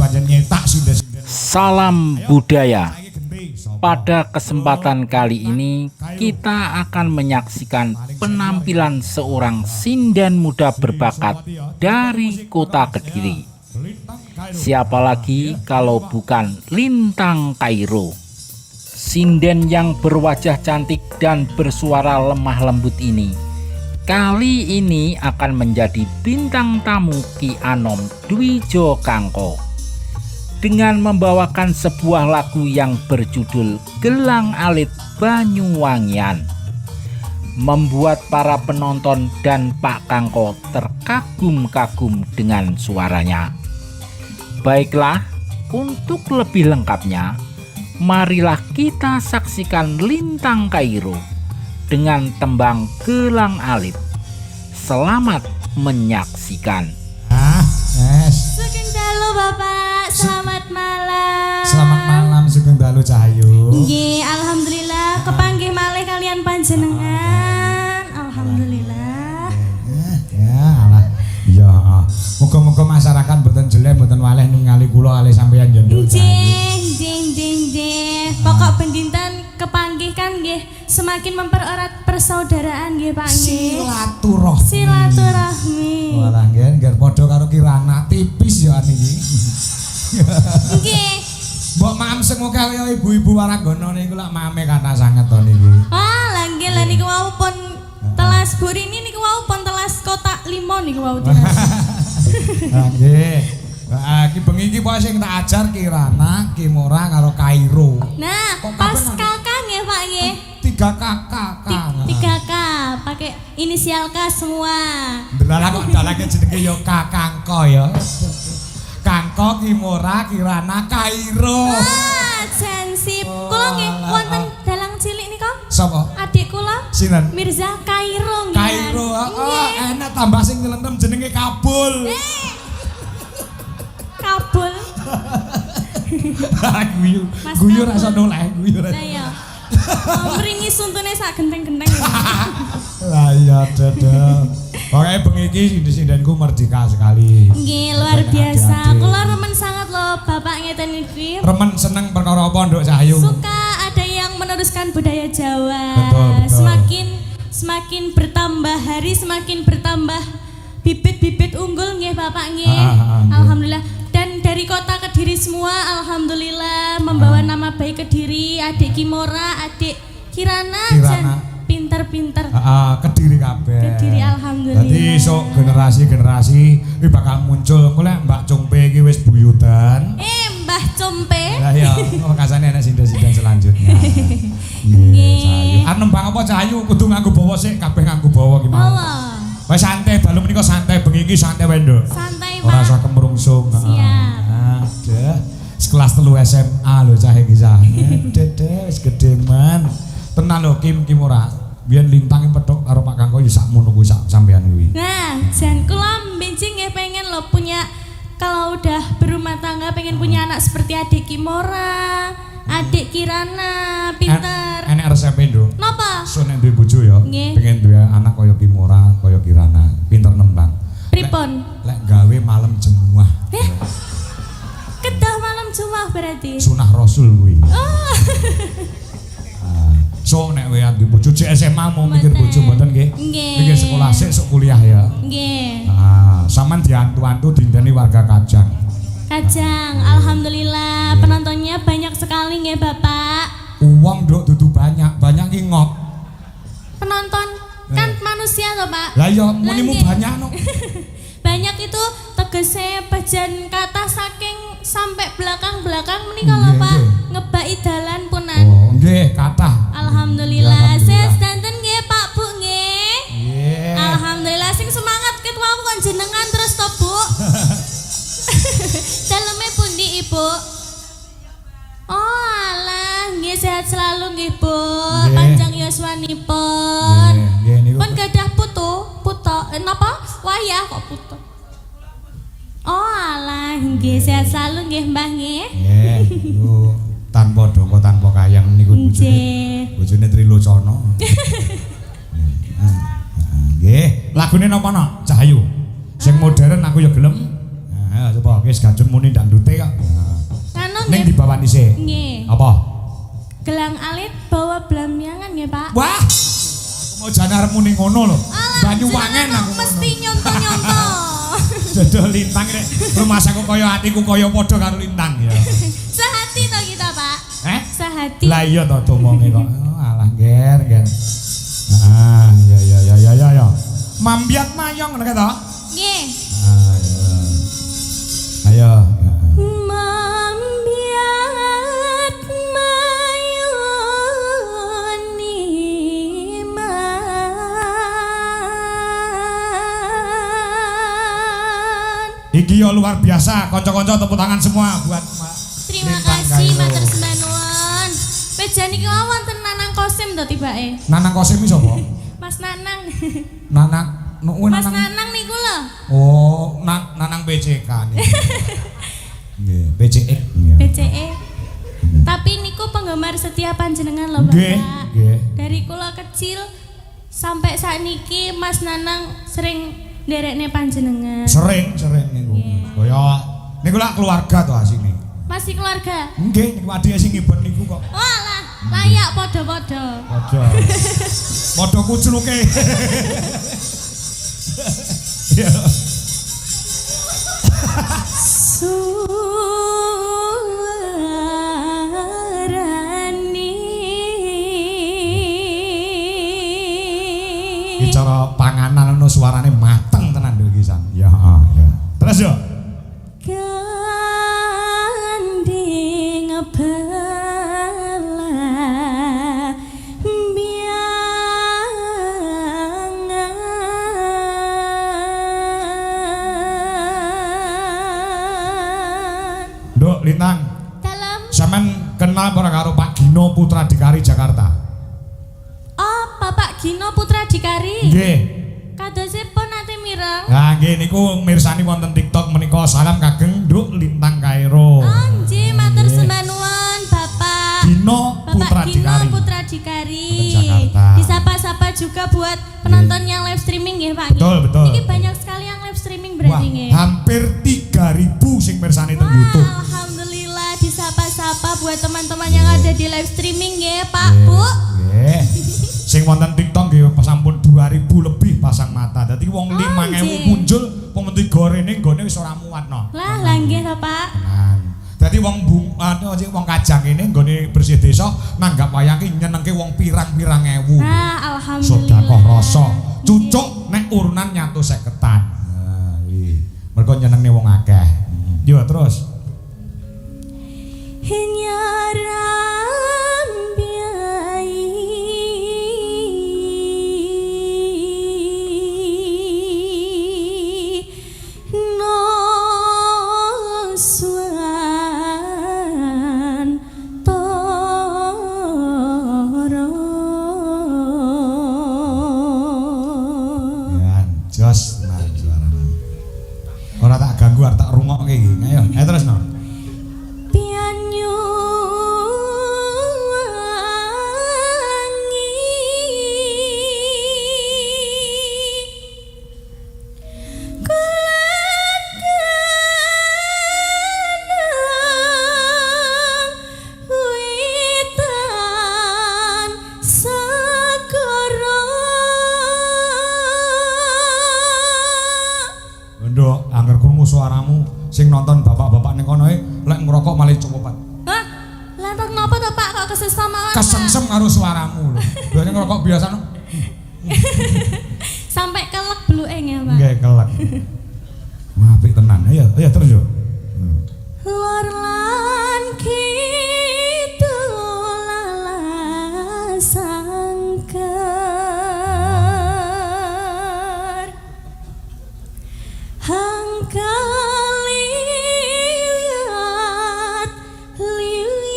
pancen nyetak sinden-sinden. Salam budaya. Pada kesempatan kali ini kita akan menyaksikan penampilan seorang sinden muda berbakat dari kota Kediri. Siapa lagi kalau bukan Lintang Kairo. Sinden yang berwajah cantik dan bersuara lemah lembut ini kali ini akan menjadi bintang tamu Ki Anom Dwijo Kangko dengan membawakan sebuah lagu yang berjudul Gelang Alit Banyuwangian, membuat para penonton dan Pak Kangko terkagum-kagum dengan suaranya. Baiklah, untuk lebih lengkapnya marilah kita saksikan Lintang Kairo dengan tembang Gelang Alit. Selamat menyaksikan. Sugeng dalu Bapak, selamat malam. Selamat malam Sugeng dalu Cahayu. Nggih, alhamdulillah kepanggih malih kalian panjenengan. Alhamdulillah. Ya alah. Ya, muga-muga masyarakat mboten jelek mboten waleh ningali kula kalih sampeyan jendul Cahayu. Ding. Pokok bendinten kepanggih kan nggih semakin mempererat persaudaraan nggih Pak nggih. Silaturahmi. Walah nggih padha karo Kirana tipis ya niki. Nggih. Mbok mamseng muka kaya ibu-ibu waragana niku lak mame kata sanget to niki. Ah, lah nggih lah niku wau pun telas burini niku wau pun telas kotak 5 niku wau telas. Nah nggih. Ki bengi iki pokoke sing tak ajar Kirana, Kimora karo Kairo. Nah, pas kakak nggih Pak nggih. 3 kakak. 3K pakai inisial K semua. Ndelalah kok dalake jenenge ya Kakangko ya. Kangko, Kimora, Kirana, Kairo. Ah, sensip. Kula nggih wonten dalang cilik nika. Sapa? Adik kula. Sinten? Mirza Kairo nggih. Kairo. Enak tambah sing nyelentem jenenge Kabul. Kabul. Guyu rasa noleh, guyu rasa. Lah ya. Mringi suntune sak genteng-genteng. Lah iya dedel. Pokoke bengi iki sinden-sindenku merdeka sekali. Nggih, luar biasa. Kula remen sangat loh Bapak ngeten iki. Remen seneng perkara apa Nduk Cahayu? Suka ada yang meneruskan budaya Jawa. Betul. Semakin bertambah hari semakin bertambah bibit-bibit unggul nggih Bapak nggih. Alhamdulillah. Dan dari kota Kediri semua alhamdulillah membawa nama baik Kediri, adik Kimora, adik Kirana. Pinter-pinter. Kediri kabeh. Kediri alhamdulillah. Dadi sok generasi-generasi iki bakal muncul engko lek Mbak Compe iki wis buyutan. Mbah Compe. Lah ya, makasane ana sinden-sinden selanjutnya. Nggih. Arep nembang apa Cahayu kudu nganggo bawa sik, kabeh nganggo bawa ki mau. Wis santai, dalu menika santai, bengi iki santai wae, Nduk. Santai, Pak. Ora usah kemrungsung. Siap. Ada. Sekelas 3 SMA lho cah iki cah. Dede wis gedhe man. Tenan lho Kimora. Biyen Lintang pedhok karo Pak Kangko ya sakmono kuwi sampean kuwi. Nah, jan kula benci nggih pengen lho punya kalau udah berumah tangga pengen punya anak seperti adik Kimora, adik Kirana, pinter. Enek resepe, Nduk. Napa? So nek duwe bojo ya, pengen duwe anak kaya Kimora, kaya Kirana, pinter nembang. Pripun? Lek gawe malam jemuah. Kedah malam Jumat berarti. Sunah Rasul kuwi. Oh. So nek wean duwe bojo SMA mau mikir bojo mboten nggih? Nggih. Mikir sekolah sik sok kuliah ya. Nggih. Sampean diantu-antu dinteni warga Kajang. Alhamdulillah penontonnya banyak sekali nggih Bapak. Uang Nduk dudu banyak ki ngok. Penonton kan manusia toh Pak. Lah ya munimu banyak no. Banyak itu tegese pajan kata saking sampai belakang-belakang menika lho Pak. Ngebaki dalan punan. Oh nggih kathah. Alhamdulillah. Sehat danten nggih Pak Bu nggih. Nggih. Alhamdulillah sing semangat ket wau kon jenengan terus to Bu. Daleme pundi Ibu? Oh alah, nggih sehat selalu nggih Bu. Panjang yuswanipun. Nggih niku. Pun gadah putu. Napa? Wayah kok putu. Oh alah, nggih sehat selalu nggih Mbah nggih. Nggih, niku tanpa dongko tanpa kayang niku bojone Trilocana. Nggih, lagune napa no? Cahayu. Sing modern aku ya gelem. Nah, coba wis gajun muni dangdut. gete kok. Anu Ning nggih. dibawa dhisik. Nggih. Apa? Gelang alit bawa blamyangan nggih, Pak. Wah. Aku mau jane arep muni ngono lho. Banyuwangen aku mesti nyonto-nyonto. Jodoh lintang nek rumasaku kaya atiku kaya padha karo lintang ya. Sehati to kita, Pak. Sehati. Lah iya to domonge kok. Oh, alah ger. Ah, ya. Mambiat mayong ngono to? Nggih. Ah, ya. Ayo. Mambiat mayoni Iki yo luar biasa, kanca-kanca tepuk tangan semua buat Terima Lintang kasih Kairo. matur sembah nuwun. Pejan iki wonten Nanang Kosim to tibake. Nanang Kosim iki sapa? Mas Nanang. Nanang Mas Nanang niku lho. Oh, Nanang BCK nih. Nggih, BCX. BCE. Tapi niku penggemar setia panjenengan lho, Nggih, Bapak. nggih. Dari kula kecil sampai saat niki Mas Nanang sering nderekne panjenengan. Sering niku. Kaya niku lak keluarga to asine. Masih keluarga. Nggih, niku adike sing ngibet niku kok. Walah, layak podo-podo. Padha kucluke. Ya. Iki cara panganan ono suarane mateng tenan lho iki San. Ya. Terus yo. Gandeng bala biangan. Nduk Lintang, Dalam sampean kenal ora karo Pak Gino Putra Dikari Jakarta? oh Bapak Gino Putra Dikari. Nggih. Kadosipun nate mireng. Nah, nggih niku mirsani wonten TikTok menika salam kageng Nduk Lintang Kairo. Oh nggih matur sembah nuwun Bapak. Gino Putra Bapak Gino Dikari. Putra Dikari. Jakarta. Disapa-sapa juga buat penonton yang live streaming ya Pak. Betul. Ini banyak sekali yang live streaming Wah, berarti nggih. hampir 3.000 sing mirsani teng Wah, YouTube. alhamdulillah disapa-sapa buat teman-teman yang ada di live streaming ya Pak, Bu. Nggih. Sing wonten TikTok nggih sampun 2.000 lebih pasang mata. Dadi wong 5.000 nggih. muncul wong mesti gorene nggone wis ora muat no. Lah nggih to Pak. Tenan. Dadi wong wong kajang ini nggone bersih desa nanggap wayang ki nyenengke wong pirang-pirang ewu. Nah, alhamdulillah. Sedekah rasa. Cucuk nek urunan nyatu 50-an. Nah, iki. Mergo nyenengne wong akeh. Yo terus. Nyaram biai no swan toro Ya, jos nah suarane. Ora tak ganggu, arep tak rungokke iki. Ayo, terus no. pianyu Nduk, angger krungu suaramu sing nonton bapak-bapak ning kono lek ngrokok malah copopat. Hah? Lantar napa to Pak kok kesesam mawon? Pak? Kesengsem karo suaramu lho. Biasane ngrokok biasa no. Sampai kelek bluke ya Pak. Nggih kelek. Wah, apik tenan. Ayo terus yo. Lor lan kidul sangkar hangkaliat liat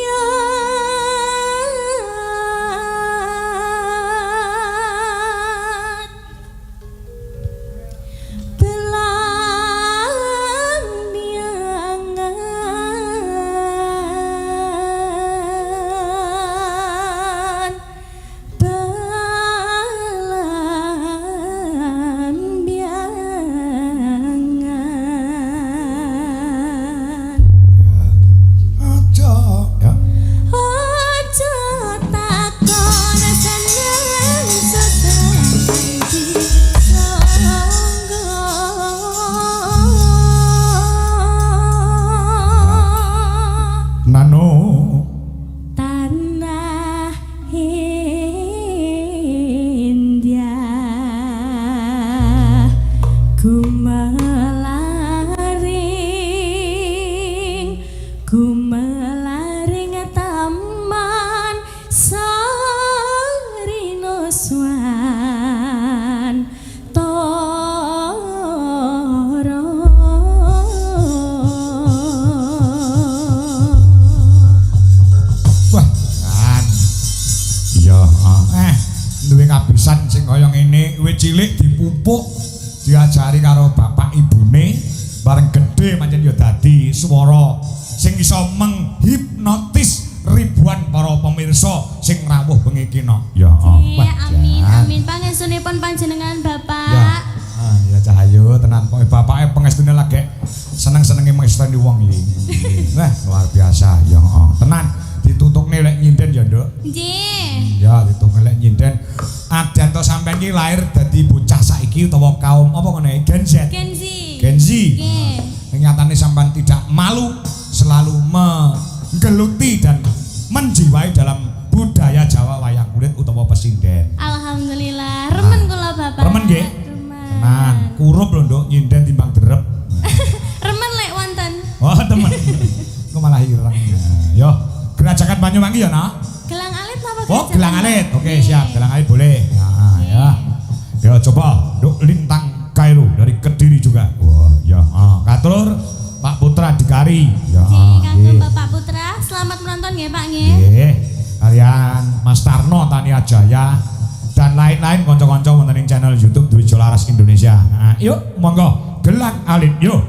cilik dipupuk, diajari karo bapak ibune, bareng gede pancen ya dadi swara sing iso menghipnotis ribuan para pemirsa sing rawuh bengi kina. Ya Allah. Amin amin pangestunipun panjenengan Bapak. Ya Cahayu tenan kok bapake pangestune lagi seneng-senenge mengesteni wong iki. Wah, luar biasa ya. Tenan ditutukne lek nyinden ya, Nduk. Nggih. Ya ditutukne lek nyinden. Adan to sampean iki lahir dadi bocah saiki utawa kaum apa ngene Gen Z. Gen Z. Nggih. Nyatane sampean tidak malu selalu menggeluti dan menjiwai dalam budaya Jawa wayang kulit utawa pesinden. Alhamdulillah, remen kula Bapak. Remen nggih? Tenan, kurup lho Nduk nyinden timbang derep. Remen lek wonten. Oh, temen. Kok malah ireng. Yo, gerajakan Banyuwangi ya, Nak? Gelang alit apa? Oh, gelang alit. Oke, siap. Gelang alit boleh. Nah, ya. Ya coba Nduk Lintang Kairu dari Kediri juga. Wah, ya. Katur Pak Putra Dikari. Ya. Kangge Bapak Putra, selamat menonton ya Pak nggih. Nggih. Kalian Mas Tarno Tania Jaya dan lain-lain kanca-kanca wonten ing channel YouTube Dwi Jolaras Indonesia. Nah, yuk monggo gelang alit yuk.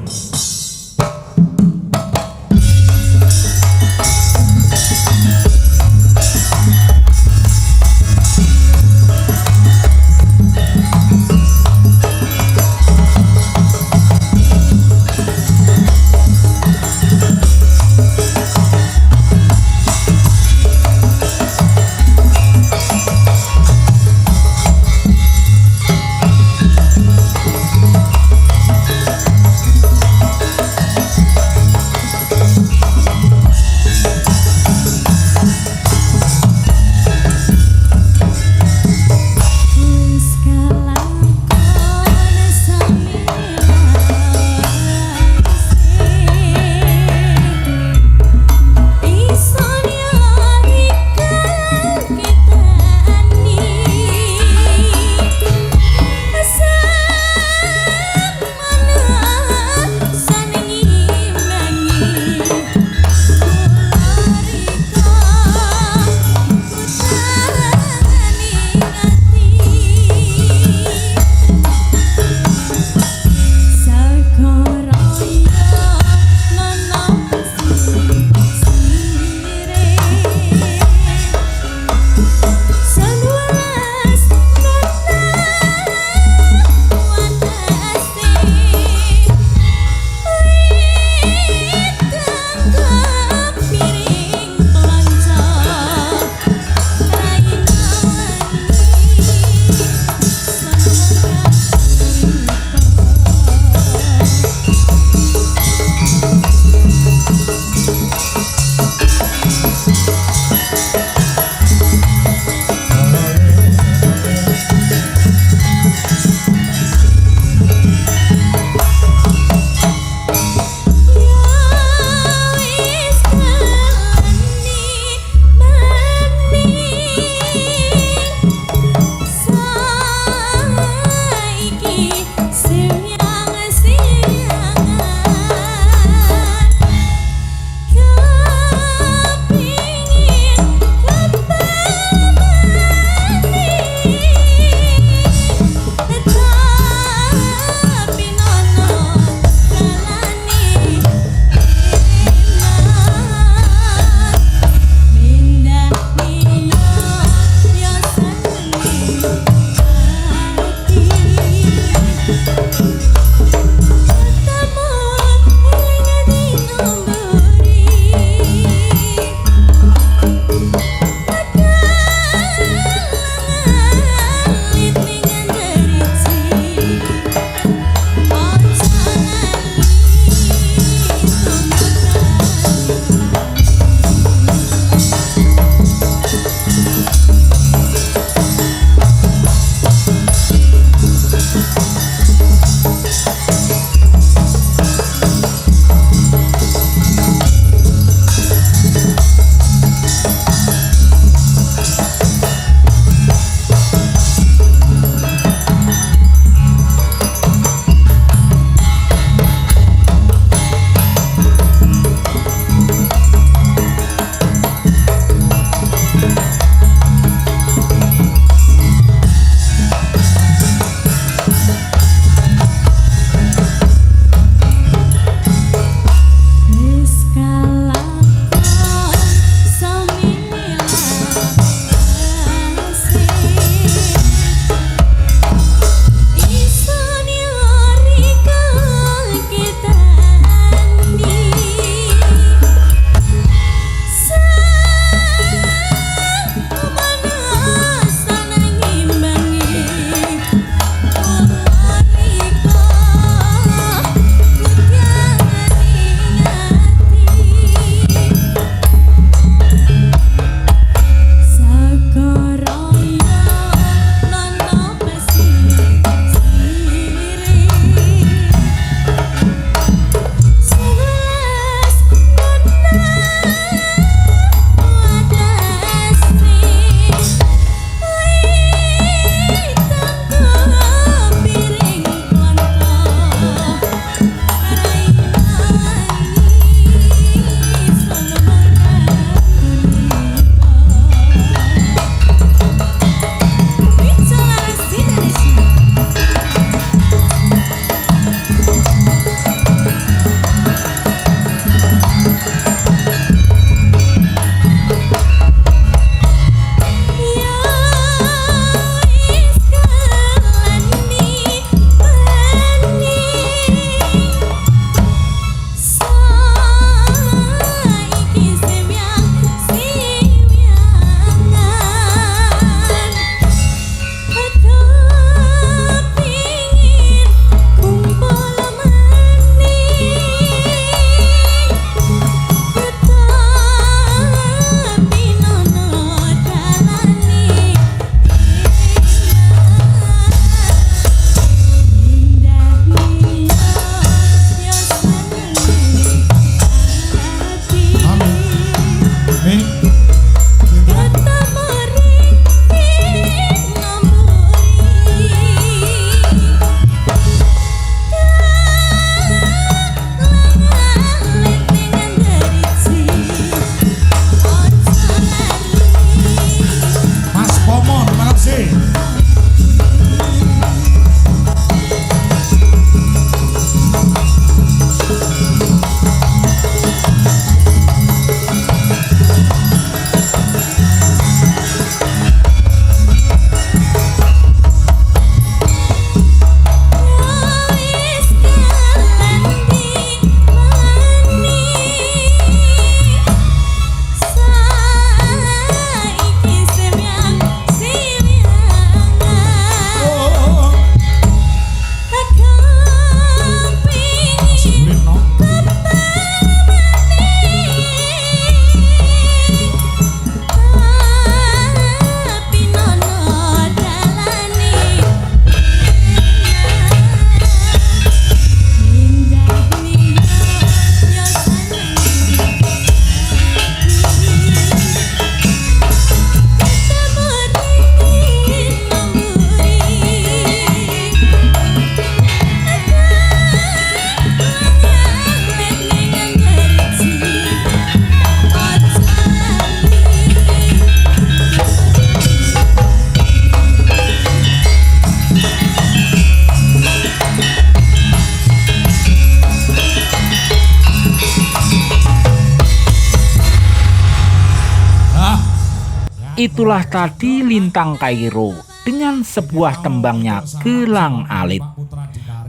Itulah tadi Lintang Kairo dengan sebuah tembangnya Gelang Alit.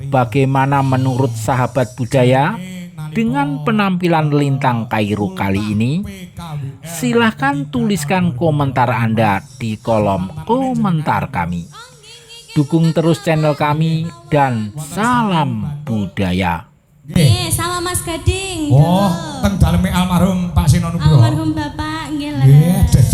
Bagaimana menurut sahabat budaya dengan penampilan Lintang Kairo kali ini? Silahkan tuliskan komentar Anda di kolom komentar kami. Dukung terus channel kami dan salam budaya. Sama Mas Gading. Oh, teng daleme almarhum Pak Sino Nugroho. Almarhum Bapak nggih.